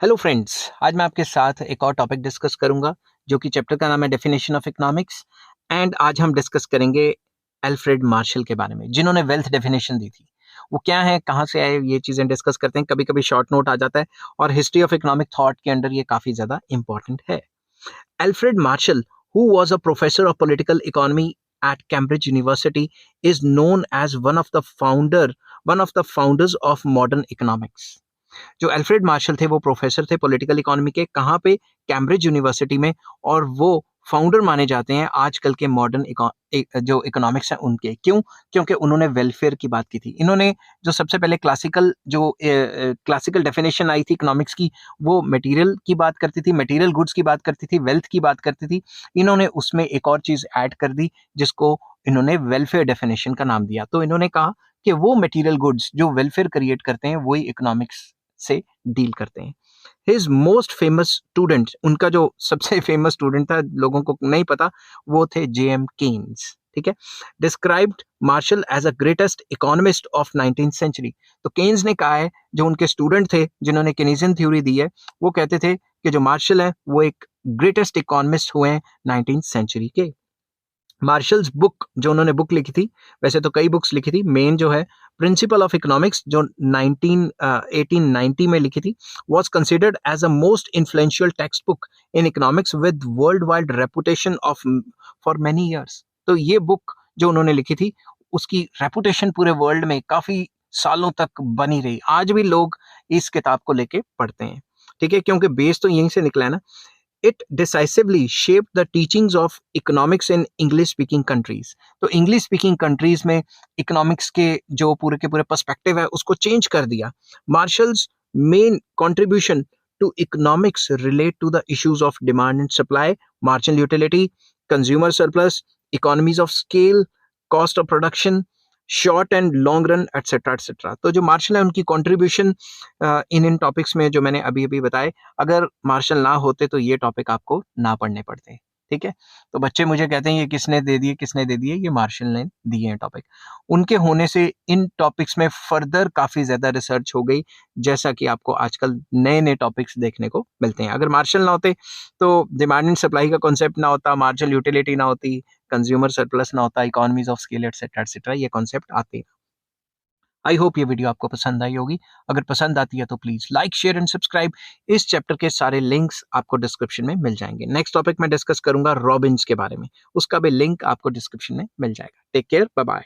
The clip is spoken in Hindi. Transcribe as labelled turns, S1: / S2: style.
S1: हेलो फ्रेंड्स, आज मैं आपके साथ एक और टॉपिक डिस्कस करूंगा जो कि चैप्टर का नाम है डेफिनेशन ऑफ इकोनॉमिक्स। एंड आज हम डिस्कस करेंगे अल्फ्रेड मार्शल के बारे में, जिन्होंने वेल्थ डेफिनेशन दी थी। वो क्या है, कहाँ से आए, ये चीजें डिस्कस करते हैं। कभी कभी शॉर्ट नोट आ जाता है और हिस्ट्री ऑफ इकोनॉमिक थॉट के अंदर ये काफी ज्यादा इंपॉर्टेंट है। Alfred Marshall, who was a professor of political economy at Cambridge University, is known as one of the founders of modern economics. जो अल्फ्रेड मार्शल थे वो प्रोफेसर थे पॉलिटिकल इकोनॉमी के, कहाँ पे, कैम्ब्रिज यूनिवर्सिटी में। और वो फाउंडर माने जाते हैं आजकल के मॉडर्न जो इकोनॉमिक्स हैं उनके। क्यों? क्योंकि उन्होंने वेलफेयर की बात की थी। इन्होंने जो सबसे पहले क्लासिकल डेफिनेशन आई थी इकोनॉमिक्स की, वो मटेरियल की बात करती थी, मटेरियल गुड्स की बात करती थी, वेल्थ की बात करती थी। इन्होंने उसमें एक और चीज ऐड कर दी जिसको इन्होंने वेलफेयर डेफिनेशन का नाम दिया। तो इन्होंने कहा कि वो मटेरियल गुड्स जो वेलफेयर क्रिएट करते हैं वही इकोनॉमिक्स से डील करते हैं। हिज मोस्ट फेमस स्टूडेंट, उनका जो सबसे फेमस स्टूडेंट था, लोगों को नहीं पता, वो थे जेएम केन्स। ठीक है। Described Marshall as a greatest economist of 19th century. तो केन्स ने कहा है, जो उनके स्टूडेंट थे जिन्होंने केनीजियन थ्योरी दी है, वो कहते थे कि जो मार्शल है वो एक ग्रेटेस्ट इकोनॉमिस्ट हुए हैं 19th सेंचुरी के। मार्शल्स बुक, जो उन्होंने बुक लिखी थी, वैसे तो कई बुक्स लिखी थी, मेन जो है प्रिंसिपल ऑफ इकोनॉमिक्स जो 1890 में लिखी थी, was considered as a most influential textbook in economics with worldwide reputation of for many years. तो ये बुक जो उन्होंने लिखी थी, उसकी रेपुटेशन पूरे वर्ल्ड में काफी सालों तक बनी रही। आज भी लोग इस किताब को लेके पढ़ते हैं। ठीक है, क्योंकि बेस तो यहीं से निकला है ना। It decisively shaped the teachings of economics in English speaking countries. तो English speaking countries में इकोनॉमिक्स के जो पूरे के पूरे पर्सपेक्टिव है उसको चेंज कर दिया। Marshals main contribution to economics relate to the issues of demand and supply, marginal utility, consumer surplus, economies of scale, cost of production, short and long run, etcetera etcetera. तो जो मार्शल है उनकी कंट्रीब्यूशन इन टॉपिक्स में जो मैंने अभी अभी बताए, अगर मार्शल ना होते तो ये टॉपिक आपको ना पढ़ने पड़ते। ठीक है। तो बच्चे मुझे कहते हैं ये किसने दे दिए, किसने दे दिए? ये मार्शल ने दिए हैं टॉपिक। उनके होने से इन टॉपिक्स में फर्दर काफी ज्यादा रिसर्च हो गई, जैसा कि आपको आजकल नए नए टॉपिक्स देखने को मिलते हैं। अगर मार्शल ना होते तो डिमांड एंड सप्लाई का कॉन्सेप्ट ना होता, मार्जिनल यूटिलिटी ना होती, कंज्यूमर सरप्लस ना होता, economies of scale etcetera etcetera, ये कॉन्सेप्ट आते हैं। आई होप ये वीडियो आपको पसंद आई होगी। अगर पसंद आती है तो please like, share and subscribe. इस चैप्टर के सारे लिंक्स आपको डिस्क्रिप्शन में मिल जाएंगे। नेक्स्ट टॉपिक में डिस्कस करूंगा रॉबिन्स के बारे में, उसका भी लिंक आपको डिस्क्रिप्शन में मिल जाएगा। Take care, bye bye.